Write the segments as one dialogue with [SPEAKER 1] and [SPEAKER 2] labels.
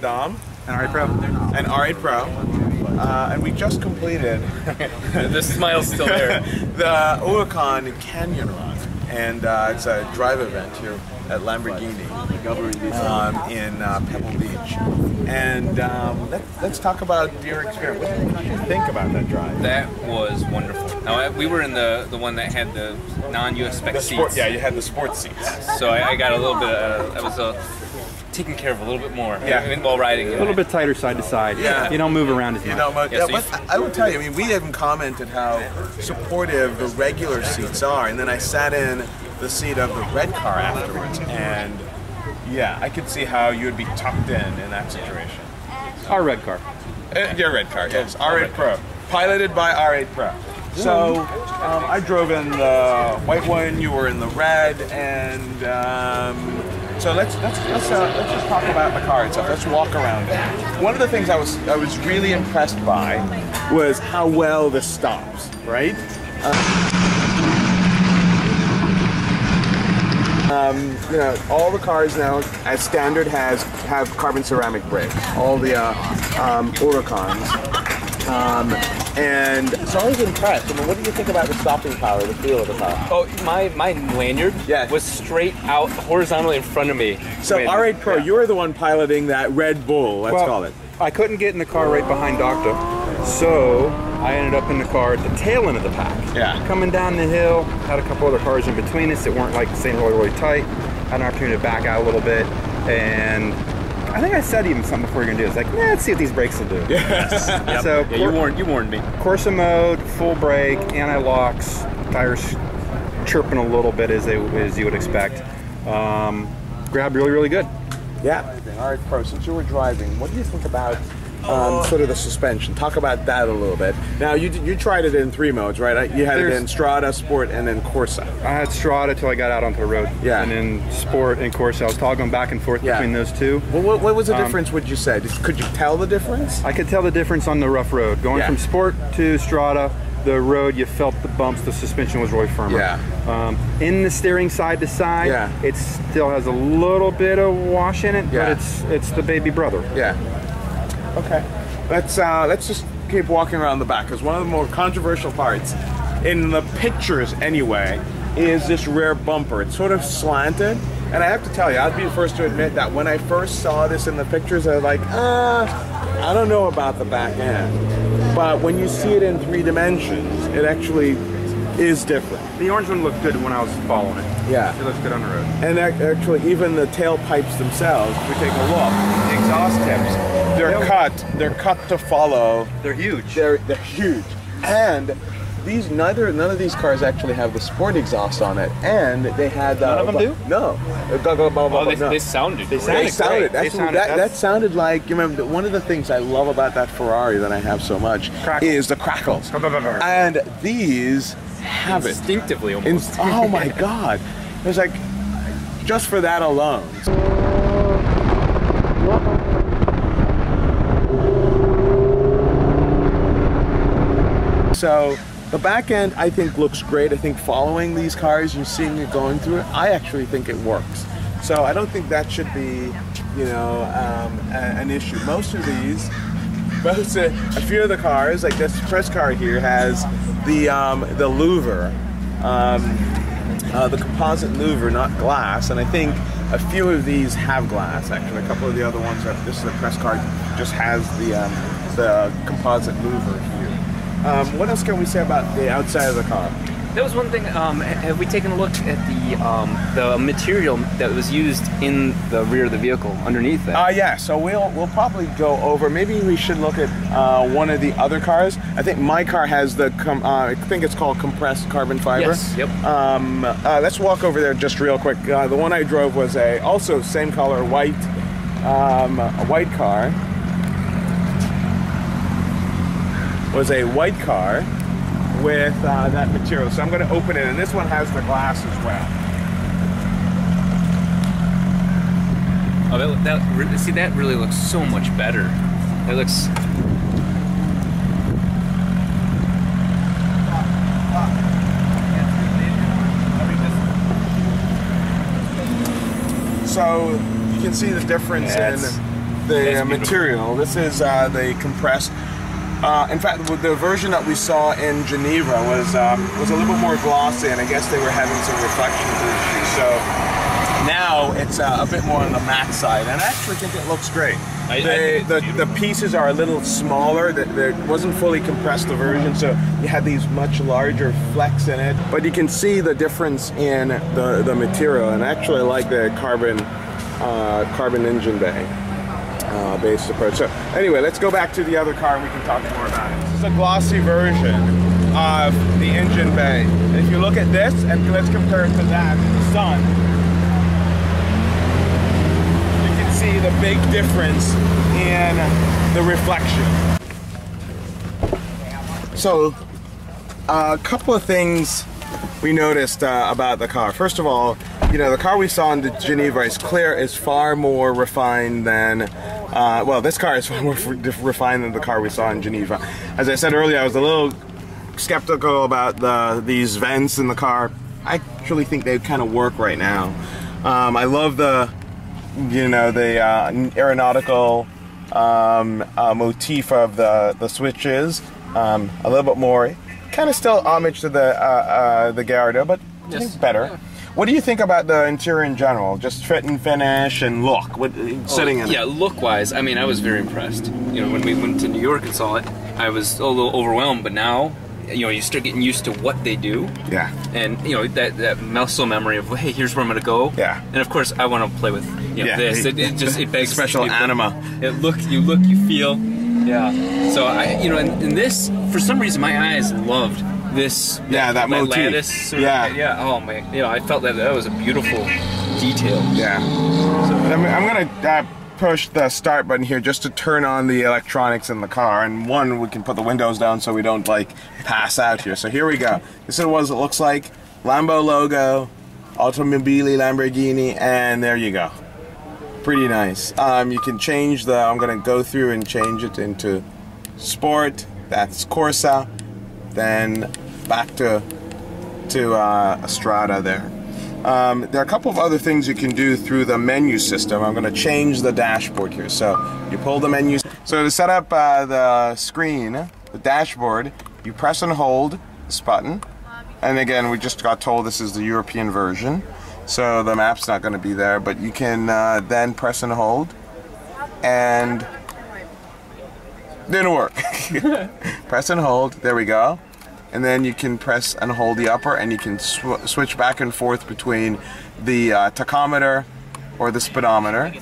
[SPEAKER 1] Top Dahm.
[SPEAKER 2] And R8Pro.
[SPEAKER 1] And R8Pro. And we just completed
[SPEAKER 3] the smile's still there.
[SPEAKER 1] the Huracan Canyon Run. And it's a drive event here at Lamborghini in Pebble Beach. And let's talk about your experience. What did you think about that drive?
[SPEAKER 3] That was wonderful. Now, we were in the one that had the non-US spec seats.
[SPEAKER 1] Yeah, you had the sports seats.
[SPEAKER 3] So I got a little bit. I was taken care of a little bit more. Yeah. While riding.
[SPEAKER 2] A little bit tighter side to side.
[SPEAKER 1] Yeah.
[SPEAKER 2] You don't move around as much.
[SPEAKER 1] But I would tell you, I mean, we haven't commented how supportive the regular seats are, and then I sat in the seat of the red car afterwards, and yeah, I could see how you would be tucked in that situation.
[SPEAKER 2] Our red car.
[SPEAKER 1] Your red car, yes. R8Pro. Piloted by R8Pro. So, I drove in the white one, you were in the red, and so let's just talk about the car itself. Let's walk around it. One of the things I was really impressed by was how well this stops, right? You know, all the cars now, as standard, have carbon ceramic brakes. All the Huracans. And so I was impressed. I mean, what do you think about the stopping power, the feel of the car?
[SPEAKER 3] Oh, my lanyard was straight out horizontally in front of me.
[SPEAKER 1] So R8Pro, you were the one piloting that Red Bull, let's call it.
[SPEAKER 2] I couldn't get in the car right behind Doctor, so I ended up in the car at the tail end of the pack.
[SPEAKER 1] Yeah.
[SPEAKER 2] Coming down the hill, had a couple other cars in between us that weren't like staying really tight. Had an opportunity to back out a little bit, and I think I said even something before you're gonna do it. It's like, let's see what these brakes will do.
[SPEAKER 1] Yes.
[SPEAKER 3] Yep. So yeah, you warned me.
[SPEAKER 2] Corsa mode, full brake, anti-locks, tires chirping a little bit as you would expect. Grabbed really good.
[SPEAKER 1] Yeah. All right, Pro. Since you were driving, what do you think about sort of the suspension? Talk about that a little bit. Now, you tried it in 3 modes, right? You had it in Strada, Sport, and then Corsa.
[SPEAKER 2] I had Strada till I got out onto the road.
[SPEAKER 1] Yeah.
[SPEAKER 2] And then Sport and Corsa. I was toggling back and forth between those two.
[SPEAKER 1] Well, what was the difference, would you say? Could you tell the difference?
[SPEAKER 2] I could tell the difference on the rough road. Going from Sport to Strada, the road, you felt the bumps, the suspension was really firmer.
[SPEAKER 1] Yeah.
[SPEAKER 2] In the steering side to side, it still has a little bit of wash in it, but it's the baby brother.
[SPEAKER 1] Yeah. Okay. Let's just keep walking around the back, because one of the more controversial parts, in the pictures anyway, is this rear bumper. It's sort of slanted, and I have to tell you, I'd be the first to admit that when I first saw this in the pictures, I was like, I don't know about the back end. But when you see it in 3 dimensions, it actually is different.
[SPEAKER 2] The orange one looked good when I was following it.
[SPEAKER 1] Yeah.
[SPEAKER 2] It looks good on the road.
[SPEAKER 1] And actually, even the tailpipes themselves, if we take a look, the exhaust tips, they're cut to follow.
[SPEAKER 2] They're huge.
[SPEAKER 1] They're huge. And none of these cars actually have the sport exhaust on it, and they had.
[SPEAKER 2] None of them do?
[SPEAKER 1] No.
[SPEAKER 3] They sounded.
[SPEAKER 1] That sounded like. You remember, one of the things I love about that Ferrari that I have so much is the crackles, and these have it
[SPEAKER 3] instinctively almost.
[SPEAKER 1] Oh my God! It's like just for that alone. So. The back end, I think, looks great. I think following these cars, you're seeing it going through it, I actually think it works. So I don't think that should be, you know, an issue. Most of these, a few of the cars, like this press car here, has the louver, the composite louver, not glass. And I think a few of these have glass, actually. A couple of the other ones, this is a press car, just has the composite louver here. What else can we say about the outside of the car?
[SPEAKER 3] That was one thing. Have we taken a look at the material that was used in the rear of the vehicle underneath that?
[SPEAKER 1] Yeah. So we'll probably go over. Maybe we should look at one of the other cars. I think my car has the I think it's called compressed carbon fiber.
[SPEAKER 3] Yes. Yep.
[SPEAKER 1] Let's walk over there just real quick. The one I drove was also same color white, a white car. Was a white car with that material. So I'm going to open it, and this one has the glass as well.
[SPEAKER 3] Oh, that really looks so much better. It looks.
[SPEAKER 1] So you can see the difference the material. This is the compressed. In fact, the version that we saw in Geneva was a little bit more glossy, and I guess they were having some reflection issues. So now it's a bit more on the matte side, and I actually think it looks great. The pieces are a little smaller. It wasn't fully compressed, the version, so you had these much larger flecks in it. But you can see the difference in the material, and actually I like the carbon engine bay based approach. So anyway, let's go back to the other car and we can talk more about it. This is a glossy version of the engine bay. And if you look at this, and let's compare it to that in the sun, see the big difference in the reflection. So a couple of things we noticed about the car. First of all, you know, the car we saw in Geneva is far more refined than well, this car is far more refined than the car we saw in Geneva. As I said earlier, I was a little skeptical about these vents in the car. I actually think they kind of work right now. I love the aeronautical motif of the switches, a little bit more, kind of still homage to the Gallardo, but I think better. Yeah. What do you think about the interior in general? Just fit and finish and look, sitting in it?
[SPEAKER 3] Yeah, look-wise, I mean, I was very impressed. You know, when we went to New York and saw it, I was a little overwhelmed, but now, you know, you start getting used to what they do. Yeah. And, you know, that muscle memory of, hey, here's where I'm going to go. Yeah. And, of course, I want to play with, you know, this. It begs
[SPEAKER 1] special anima.
[SPEAKER 3] You feel. Yeah. So, you know, in this, for some reason, my eyes loved this.
[SPEAKER 1] That motif.
[SPEAKER 3] Lattice sort of, yeah. Oh, man. You know, I felt that was a beautiful detail.
[SPEAKER 1] Yeah. So, I'm going to push the start button here just to turn on the electronics in the car, and we can put the windows down so we don't like pass out here. So here we go. This is what it looks like. Lambo logo, Automobili Lamborghini, and there you go. Pretty nice. You can change I'm going to go through and change it into Sport. That's Corsa. Then back to Strada there. There are a couple of other things you can do through the menu system. I'm going to change the dashboard here. So you pull the menu. So to set up the screen, the dashboard, you press and hold this button. And again, we just got told this is the European version, so the map's not going to be there. But you can then press and hold, and didn't work. Press and hold. There we go. And then you can press and hold the upper, and you can switch back and forth between the tachometer or the speedometer.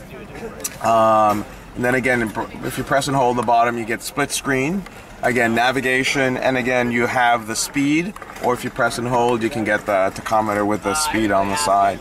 [SPEAKER 1] And then again, if you press and hold the bottom, you get split screen. Again, navigation, and again, you have the speed, or if you press and hold, you can get the tachometer with the speed on the side.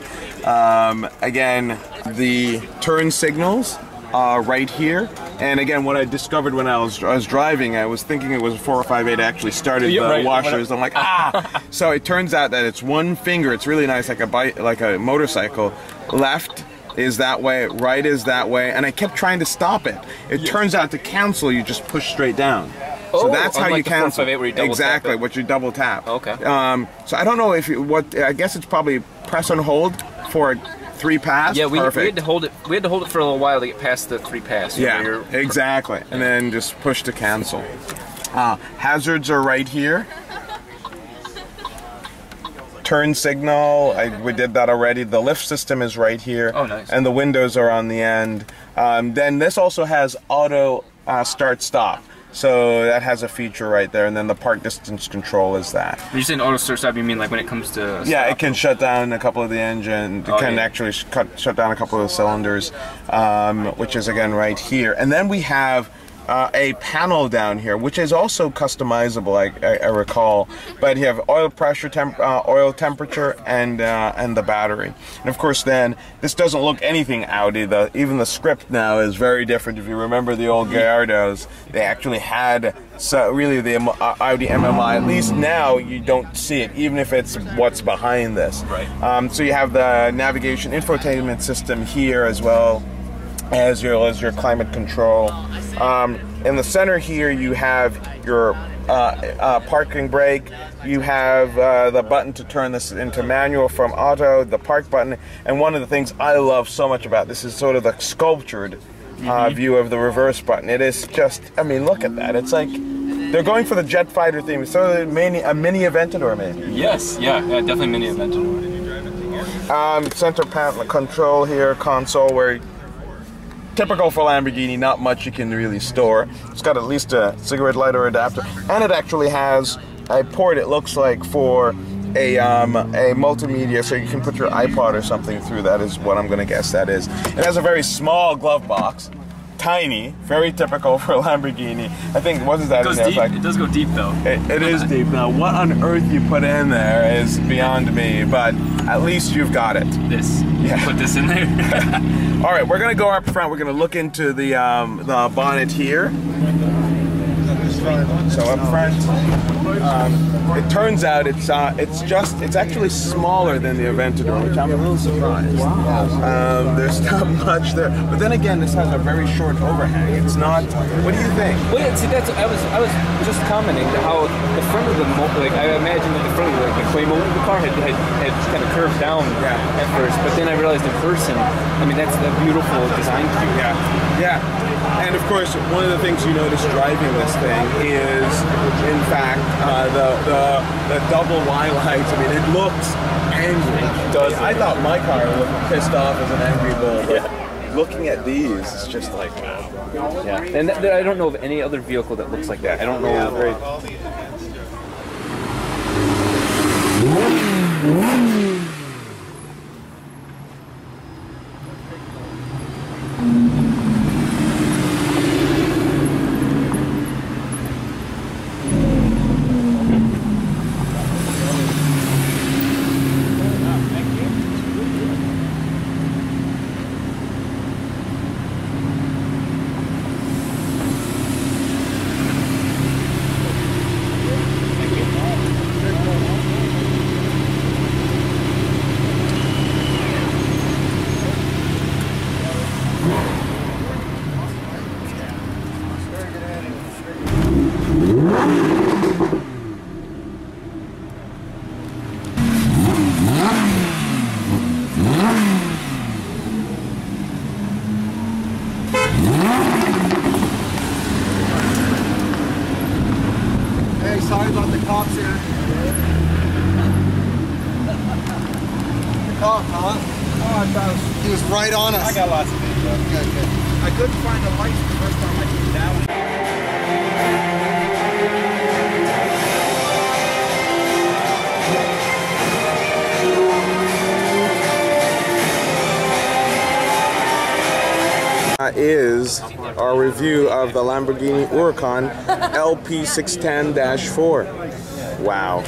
[SPEAKER 1] Again, the turn signals right here. And again, what I discovered when I was driving, I was thinking it was a 458. I actually started the washers. I'm like, ah! So it turns out that it's one finger. It's really nice, like a motorcycle. Left is that way, right is that way, and I kept trying to stop it. It turns out to cancel, you just push straight down. So that's how you cancel. Where you exactly, what you double tap. Okay. So I don't know if I guess it's probably press and hold for 3 pass. Yeah, we had to hold it. We had to hold it for a little while to get past the 3 pass. Yeah, exactly. And then just push to cancel. Hazards are right here. Turn signal, we did that already. The lift system is right here. Oh, nice. And the windows are on the end. Then this also has auto start stop. So that has a feature right there, and then the park distance control is that. When you're saying auto start stop, you mean like when it comes to yeah, it can shut down a couple of the engine, it can actually shut down a couple of the cylinders, which is again right here. And then we have a panel down here, which is also customizable, I recall. But you have oil pressure, oil temperature, and the battery. And of course, then this doesn't look anything Audi. Even the script now is very different. If you remember the old Gallardos, they actually had really the Audi MMI. At least now you don't see it, even if it's what's behind this. Right. So you have the navigation infotainment system here as well as your climate control. In the center here, you have your parking brake. You have the button to turn this into manual from auto, the park button. And one of the things I love so much about this is sort of the sculptured view of the reverse button. It is just, I mean, look at that. It's like they're going for the jet fighter theme. So a mini Aventador, maybe.
[SPEAKER 3] Yes, yeah, definitely mini Aventador.
[SPEAKER 1] Center panel control here, console where typical for Lamborghini, not much you can really store. It's got at least a cigarette lighter adapter, and it actually has a port, it looks like, for a multimedia, so you can put your iPod or something through. That is what I'm going to guess that is. It has a very small glove box, tiny, very typical for a Lamborghini. I think, wasn't that in there?
[SPEAKER 3] Deep. Like, it does go deep though.
[SPEAKER 1] It is deep. Now, what on earth you put in there is beyond me, but at least you've got it.
[SPEAKER 3] This. Yeah. Put this in there.
[SPEAKER 1] All right, we're gonna go up front. We're gonna look into the bonnet here. So up front, it turns out it's actually smaller than the Aventador, which I'm a little surprised. There's not much there, but then again, this has a very short overhang. It's not. What do you think?
[SPEAKER 3] Well, see, that's I was just commenting how the front of the like I imagine that the front of the clay mold of the car had kind of curved down at first, but then I realized in person, I mean, that's a beautiful design cue.
[SPEAKER 1] Yeah. And of course, one of the things you notice driving this thing is, in fact, the double Y lights. I mean, it looks angry.
[SPEAKER 3] It does.
[SPEAKER 1] I thought my car looked pissed off as an angry bull, but looking at these, it's just like, wow.
[SPEAKER 3] Yeah. And I don't know of any other vehicle that looks like that. I don't know.
[SPEAKER 4] Sorry about the cops here. The cop, huh? Oh, he was right on us.
[SPEAKER 2] I got lots of video.
[SPEAKER 4] Good.
[SPEAKER 2] I couldn't find the lights the first time I came down.
[SPEAKER 1] Is our review of the Lamborghini Huracan LP610-4. Wow.